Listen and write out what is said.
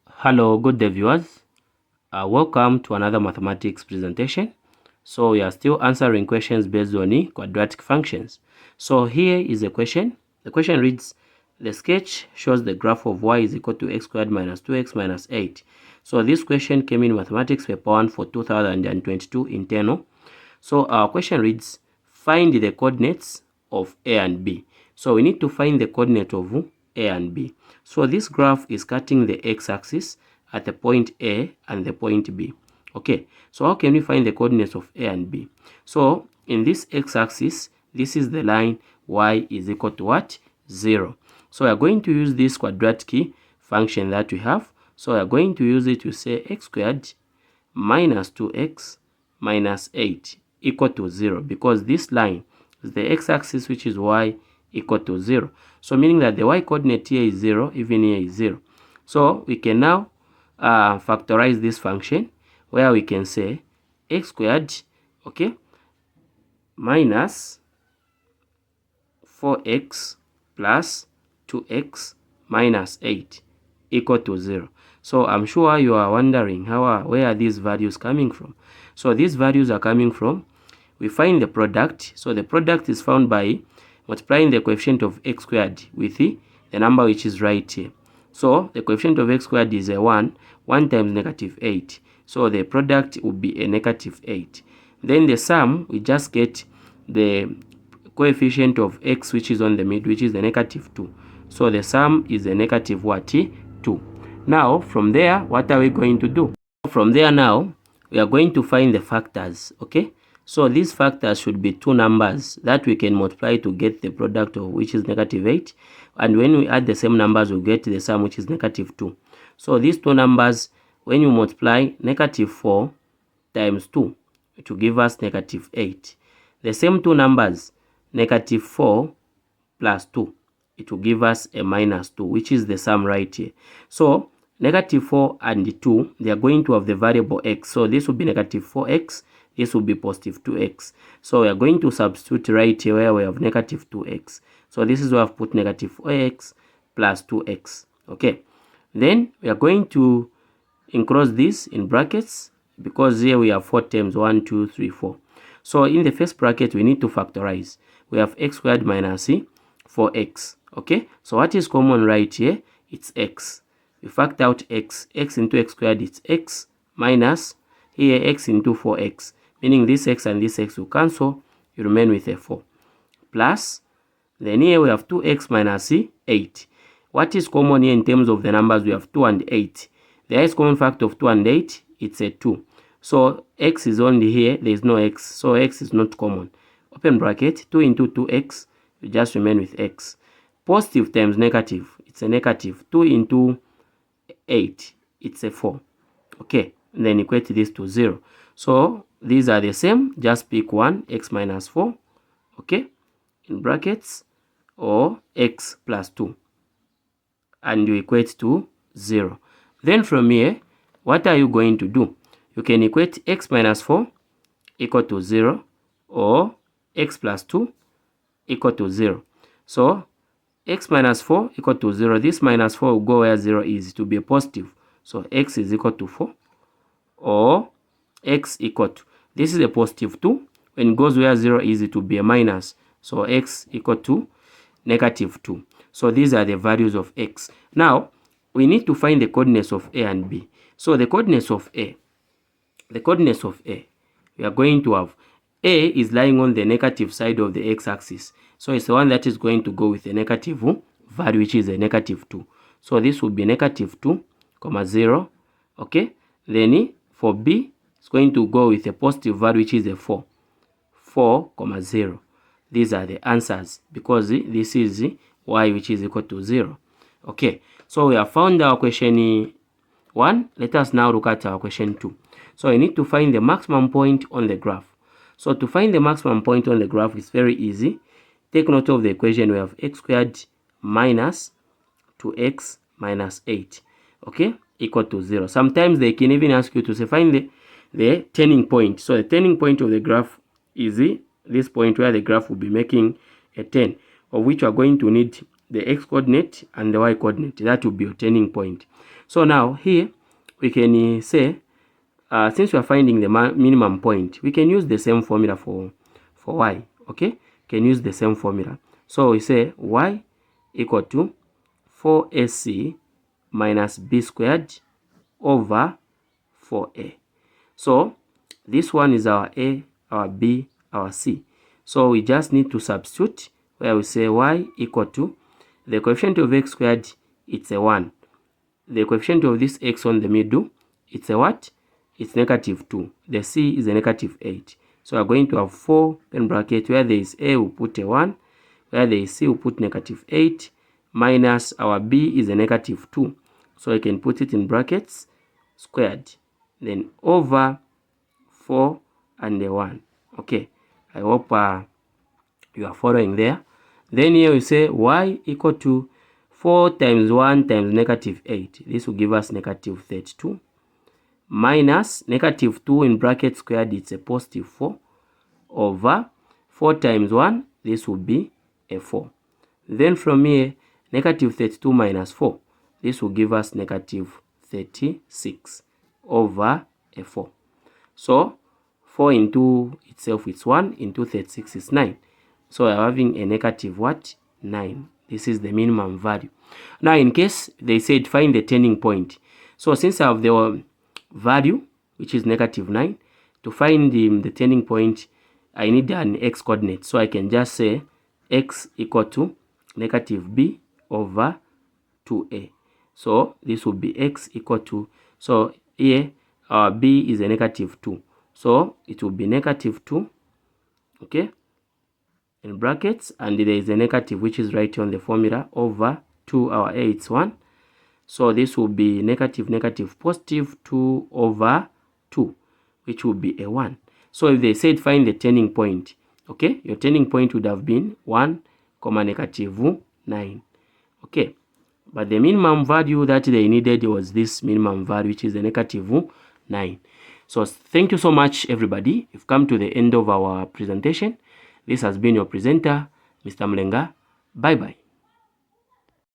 Hello, good day viewers. Welcome to another mathematics presentation. So we are still answering questions based on quadratic functions. So here is a question. The question reads, the sketch shows the graph of y is equal to x squared minus 2x minus 8. So this question came in mathematics paper 1 for 2022 internal. So our question reads, find the coordinates of A and B. So we need to find the coordinate of A and B. So this graph is cutting the x-axis at the point A and the point B. Okay, so how can we find the coordinates of A and B? So in this x-axis, this is the line y is equal to what? 0. So we are going to use this quadratic function that we have. So we are going to use it to say x squared minus 2x minus 8 equal to 0, because this line is the x-axis, which is y equal to 0. So meaning that the y coordinate here is 0, even here is 0. So we can now factorize this function, where we can say x squared, okay, minus 4x plus 2x minus 8 equal to 0. So I'm sure you are wondering where are these values coming from. So these values are coming from, we find the product. So the product is found by multiplying the coefficient of x squared with the number which is right here. So the coefficient of x squared is a 1 times negative 8. So the product will be a negative 8. Then the sum, we just get the coefficient of x, which is on the mid, which is the negative 2. So the sum is a negative what? 2. Now from there, what are we going to do? From there now, we are going to find the factors, okay? So these factors should be two numbers that we can multiply to get the product of which is negative 8. And when we add the same numbers, we get the sum, which is negative 2. So these two numbers, when you multiply negative 4 times 2, it will give us negative 8. The same two numbers, negative 4 plus 2, it will give us a minus 2, which is the sum right here. So negative 4 and 2, they are going to have the variable x. So this will be negative 4x, this will be positive 2x. So we are going to substitute right here where we have negative 2x. So this is where I've put negative 4x plus 2x. Okay, then we are going to enclose this in brackets, because here we have 4 terms, 1, 2, 3, 4. So in the first bracket, we need to factorize. We have x squared minus 4x. Okay, so what is common right here? It's x. We factor out x. X into x squared, it's x minus here x into 4x. Meaning this x and this x will cancel. You remain with a 4. Plus, then here we have 2x minus 8. What is common here in terms of the numbers? We have 2 and 8. The highest common factor of 2 and 8, it's a 2. So x is only here, there is no x. So x is not common. Open bracket, 2 into 2x, you just remain with x. Positive times negative, it's a negative. 2 into 8, it's a 4. Okay, and then equate this to 0. So these are the same, just pick one, x minus 4, okay, in brackets, or x plus 2, and you equate to 0. Then from here, what are you going to do? You can equate x minus 4 equal to 0, or x plus 2 equal to 0. So x minus 4 equal to 0. This minus 4 will go where 0 is, to be a positive. So x is equal to 4, or x equal to, this is a positive 2. When it goes where 0 is, it will be a minus. So x equal to negative 2. So these are the values of x. Now, we need to find the coordinates of A and B. So the coordinates of A, we are going to have A is lying on the negative side of the x-axis. So it's the one that is going to go with a negative value, which is a negative 2. So this will be negative 2, 0. Okay. Then for B, it's going to go with a positive value, which is a 4, 0. These are the answers, because this is y, which is equal to 0. Okay. So we have found our question 1. Let us now look at our question 2. So I need to find the maximum point on the graph. So to find the maximum point on the graph is very easy. Take note of the equation. We have x squared minus 2x minus 8, okay, equal to 0. Sometimes they can even ask you to say find the turning point. So the turning point of the graph is this point where the graph will be making a turn, of which you are going to need the x coordinate and the y coordinate. That will be your turning point. So now here we can say, since we are finding the minimum point, we can use the same formula for y. Okay, can use the same formula. So we say y equal to 4ac minus b squared over 4a. So this one is our a, our b, our c. So we just need to substitute, where we say y equal to the coefficient of x squared, it's a 1. The coefficient of this x on the middle, it's a what? It's negative 2. The c is a negative 8. So we're going to have 4 in bracket, where there is a, we'll put a 1. Where there is c, we'll put negative 8. Minus our b is a negative 2. So I can put it in brackets, squared. Then over 4 and a 1. Okay, I hope you are following there. Then here we say y equal to 4 times 1 times negative 8. This will give us negative 32. Minus negative 2 in bracket squared, it's a positive 4. Over 4 times 1, this will be a 4. Then from here, negative 32 minus 4. This will give us negative 36 over a 4. So 4 into itself is 1, into 36 is 9. So we're having a negative what? 9. This is the minimum value. Now in case they said find the turning point. So since I have the value, which is negative 9, to find the turning point, I need an x coordinate. So I can just say x equal to negative b over 2a. So this will be x equal to, so here our b is a negative 2. So it will be negative 2, okay, in brackets, and there is a negative which is right on the formula, over 2, our a, it's 1. So this will be negative negative positive 2 over 2, which will be a 1. So if they said find the turning point, okay, your turning point would have been 1, negative 9. Okay, but the minimum value that they needed was this minimum value, which is the negative 9. So thank you so much, everybody. We've come to the end of our presentation. This has been your presenter, Mr. Mlenga. Bye-bye.